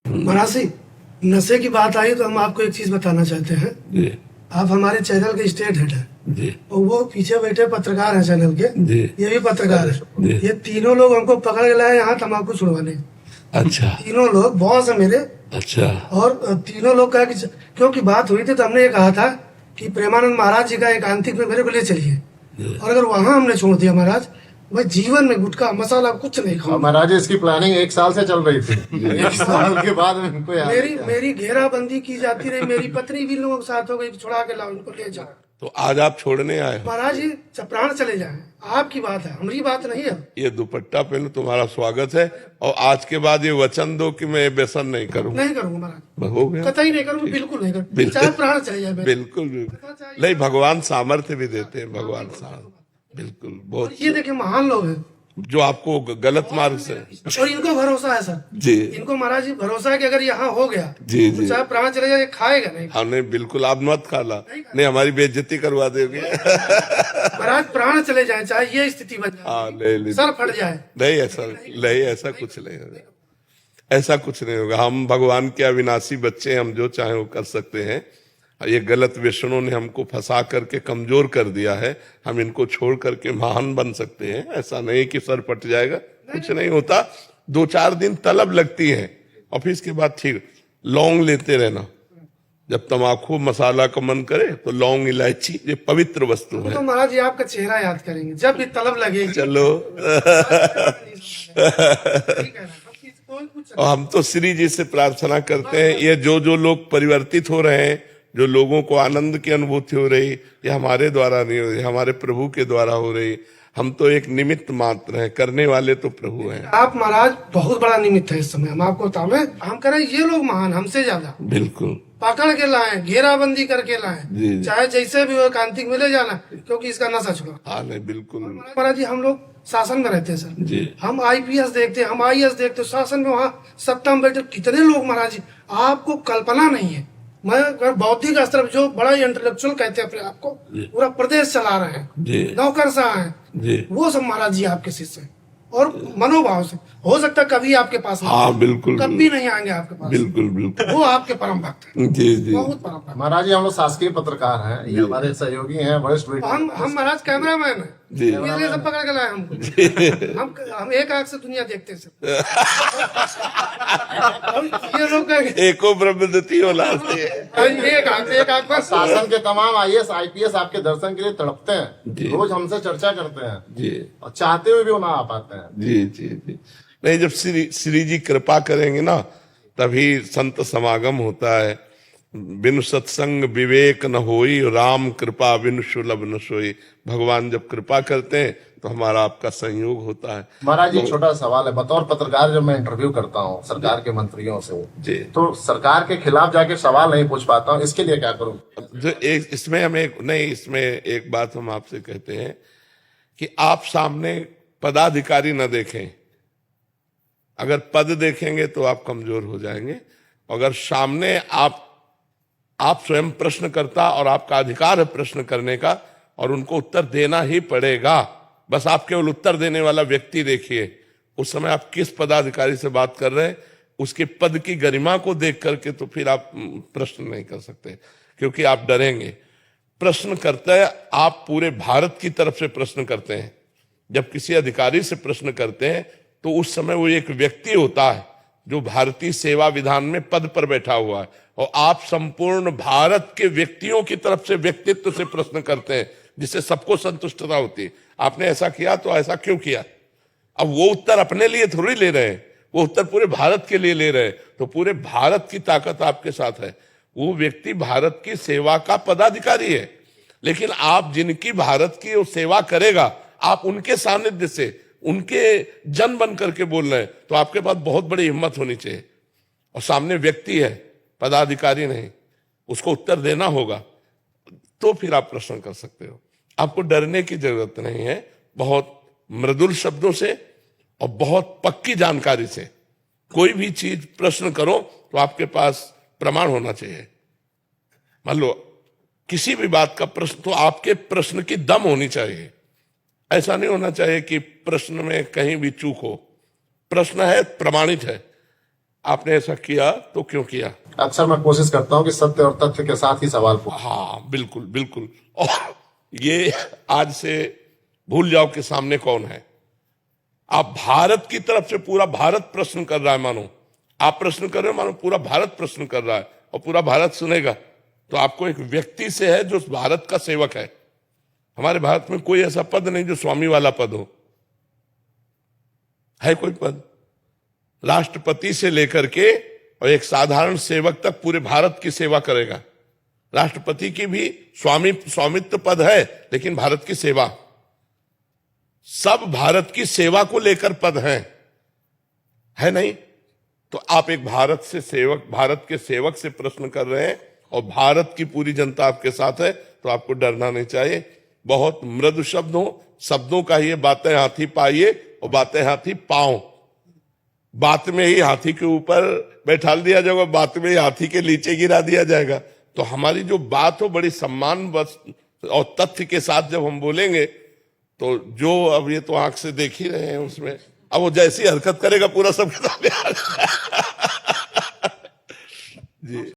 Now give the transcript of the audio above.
महाराज जी, नशे की बात आई तो हम आपको एक चीज बताना चाहते हैं। जी आप हमारे चैनल के स्टेट हेड हैं जी और वो पीछे बैठे पत्रकार हैं चैनल के। जी ये भी पत्रकार जी। है। ये तीनों लोग हमको पकड़ के लाए यहाँ तम्बाकू छुड़वाने। अच्छा तीनों लोग बॉस है मेरे। अच्छा और तीनों लोग कहा कि क्योंकि बात हुई थी तो हमने ये कहा था कि प्रेमानंद महाराज जी का एकांतिक में मेरे को ले चलिए। जी। और अगर वहां हमने छोड़ दिया महाराज, मैं जीवन में गुटखा मसाला कुछ नहीं और खाऊंगा। महाराज जी, इसकी प्लानिंग 1 साल से चल रही थी। 1 साल के बाद इनको याद मेरी किया। मेरी घेराबंदी की जाती रही। मेरी पत्नी भी लोगों के साथ हो गई, छुड़ा के लाओ इनको, ले जाओ। तो आज आप छोड़ने आए हो। महाराज जी, प्राण चले जाए, आपकी बात है, हमारी बात नहीं है। ये दुपट्टा पहनो, तुम्हारा स्वागत है। और आज के बाद ये वचन दो कि मैं व्यसन नहीं करूंगा। नहीं करूंगा महाराज, हो गया। कतई नहीं करूंगा, बिल्कुल नहीं करूंगा, बिल्कुल। चाहे प्राण चले जाए मेरे। बिल्कुल बिल्कुल नहीं, भगवान सामर्थ्य भी देते हैं। भगवान सामर्थ्य बिल्कुल बहुत। ये देखिए महान लोग हैं जो आपको गलत मार्ग से। और इनको भरोसा है सर। जी इनको महाराज जी भरोसा है कि अगर यहाँ हो गया जी तो जी। चाहे प्राण चले जाए, खाएगा नहीं। हाँ नहीं बिल्कुल, आप मत खाला, नहीं हमारी बेइज्जती करवा दोगे। महाराज प्राण चले जाए, चाहे ये स्थिति बन हाँ जाए, ले सर फट जाए। नहीं ऐसा नहीं, ऐसा कुछ नहीं होगा। ऐसा कुछ नहीं होगा। हम भगवान के अविनाशी बच्चे हैं, हम जो चाहे वो कर सकते हैं। ये गलत व्यसनों ने हमको फंसा करके कमजोर कर दिया है। हम इनको छोड़ करके महान बन सकते हैं। ऐसा नहीं कि सर पट जाएगा, कुछ नहीं होता। 2-4 दिन तलब लगती है और फिर इसके बाद ठीक। लौंग लेते रहना, जब तम्बाकू मसाला का मन करे तो लौंग इलायची, ये पवित्र वस्तु है। तो महाराज जी आपका चेहरा याद करेंगे जब भी तलब लगेगी। चलो और हम तो श्री जी से प्रार्थना करते हैं, ये जो लोग परिवर्तित हो रहे हैं, जो लोगों को आनंद की अनुभूति हो रही, ये हमारे द्वारा नहीं हो रही, हमारे प्रभु के द्वारा हो रही। हम तो एक निमित्त मात्र हैं, करने वाले तो प्रभु हैं। आप महाराज बहुत बड़ा निमित्त है इस समय। हम आपको बतावे, हम कह रहे हैं ये लोग महान हमसे ज्यादा। बिल्कुल पकड़ के लाए, घेराबंदी करके लाए, जी, जी। चाहे जैसे भी हो कांतिक में ले जाना, क्योंकि इसका नशा छुड़ा। हाँ नहीं बिल्कुल महाराज जी, हम लोग शासन में रहते हैं सर जी। हम आईपीएस देखते हैं, हम आईएएस देखते हैं, शासन में वहाँ सत्ता में बैठे कितने लोग महाराज जी, आपको कल्पना नहीं है। मैं बौद्धिक स्तर जो बड़ा इंटेलेक्चुअल कहते हैं अपने आपको, पूरा प्रदेश चला रहे हैं, जी नौकरशाह हैं जी। वो सब महाराज जी आपके शिष्य हैं। और मनोभाव से हो सकता है कभी आपके पास नहीं, हाँ बिल्कुल कभी नहीं आएंगे आपके पास। बिल्कुल बिल्कुल वो आपके परम भक्त हैं, जी जी। बहुत परम भक्त। महाराज जी, हम लोग शासकीय पत्रकार हैं, ये हमारे सहयोगी हैं, वरिष्ठ हम महाराज कैमरामैन हैं, जी। इसलिए सब पकड़ के लाए हमको। हम एक आंख से दुनिया देखते हैं सर। ये लोग कहेंगे, एको ब्रह्मदत्ती औलाद से। एक आंख पर शासन के तमाम आईएएस आईपीएस आपके दर्शन के लिए तड़पते जी। हैं, रोज हमसे चर्चा करते हैं जी और चाहते हुए भी वो ना आ पाते हैं। जी जी जी। नहीं, जब श्री जी कृपा करेंगे ना, तभी संत समागम होता है। बिनु सत्संग विवेक न होई, राम कृपा बिनु सुलभ न सोई। भगवान जब कृपा करते हैं तो हमारा आपका संयोग होता है। महाराज जी, छोटा सवाल है, बतौर पत्रकार जब मैं इंटरव्यू करता हूँ सरकार के मंत्रियों से, जी। तो सरकार के खिलाफ जाके सवाल नहीं पूछ पाता हूँ, इसके लिए क्या करूँ? जो एक इसमें इसमें एक बात हम आपसे कहते हैं कि आप सामने पदाधिकारी न देखें। अगर पद देखेंगे तो आप कमजोर हो जाएंगे। अगर सामने आप स्वयं प्रश्नकर्ता और आपका अधिकार है प्रश्न करने का, और उनको उत्तर देना ही पड़ेगा। बस आप केवल उत्तर देने वाला व्यक्ति देखिए। उस समय आप किस पदाधिकारी से बात कर रहे हैं, उसके पद की गरिमा को देख करके तो फिर आप प्रश्न नहीं कर सकते, क्योंकि आप डरेंगे। प्रश्न करते हैं आप पूरे भारत की तरफ से प्रश्न करते हैं। जब किसी अधिकारी से प्रश्न करते हैं तो उस समय वो एक व्यक्ति होता है जो भारतीय सेवा विधान में पद पर बैठा हुआ है, और आप संपूर्ण भारत के व्यक्तियों की तरफ से व्यक्तित्व से प्रश्न करते हैं, जिससे सबको संतुष्टता होती है। आपने ऐसा किया तो ऐसा क्यों किया? अब वो उत्तर अपने लिए थोड़ी ले रहे हैं, वो उत्तर पूरे भारत के लिए ले रहे हैं। तो पूरे भारत की ताकत आपके साथ है। वो व्यक्ति भारत की सेवा का पदाधिकारी है, लेकिन आप जिनकी भारत की वो सेवा करेगा, आप उनके सानिध्य से उनके जन बन करके बोल रहे हैं, तो आपके पास बहुत बड़ी हिम्मत होनी चाहिए। और सामने व्यक्ति है, पदाधिकारी नहीं, उसको उत्तर देना होगा, तो फिर आप प्रश्न कर सकते हो। आपको डरने की जरूरत नहीं है। बहुत मृदुल शब्दों से और बहुत पक्की जानकारी से कोई भी चीज प्रश्न करो तो आपके पास प्रमाण होना चाहिए। मान लो किसी भी बात का प्रश्न, तो आपके प्रश्न की दम होनी चाहिए। ऐसा नहीं होना चाहिए कि प्रश्न में कहीं भी चूक हो। प्रश्न है, प्रमाणित है, आपने ऐसा किया तो क्यों किया? अक्सर मैं कोशिश करता हूं कि सत्य और तथ्य के साथ ही सवाल पूछूं। हाँ, बिल्कुल बिल्कुल। और ये आज से भूल जाओ कि सामने कौन है। आप भारत की तरफ से पूरा भारत प्रश्न कर रहा है, मानो आप प्रश्न कर रहे हो, मानो पूरा भारत प्रश्न कर रहा है और पूरा भारत सुनेगा। तो आपको एक व्यक्ति से है जो भारत का सेवक है। हमारे भारत में कोई ऐसा पद नहीं जो स्वामी वाला पद हो। है कोई पद? राष्ट्रपति से लेकर के और एक साधारण सेवक तक पूरे भारत की सेवा करेगा। राष्ट्रपति की भी स्वामित्व पद है, लेकिन भारत की सेवा, सब भारत की सेवा को लेकर पद है नहीं? तो आप एक भारत के सेवक से प्रश्न कर रहे हैं और भारत की पूरी जनता आपके साथ है, तो आपको डरना नहीं चाहिए। बहुत मृदु शब्द हो, शब्दों का ये बातें हाथी पाइए और बातें हाथी पाओ। बात में ही हाथी के ऊपर बैठा दिया जाएगा, बात में ही हाथी के नीचे गिरा दिया जाएगा। तो हमारी जो बात हो बड़ी सम्मान और तथ्य के साथ जब हम बोलेंगे, तो जो अब ये तो आंख से देख ही रहे हैं, उसमें अब वो जैसी हरकत करेगा पूरा सबके सामने आ जाएगा।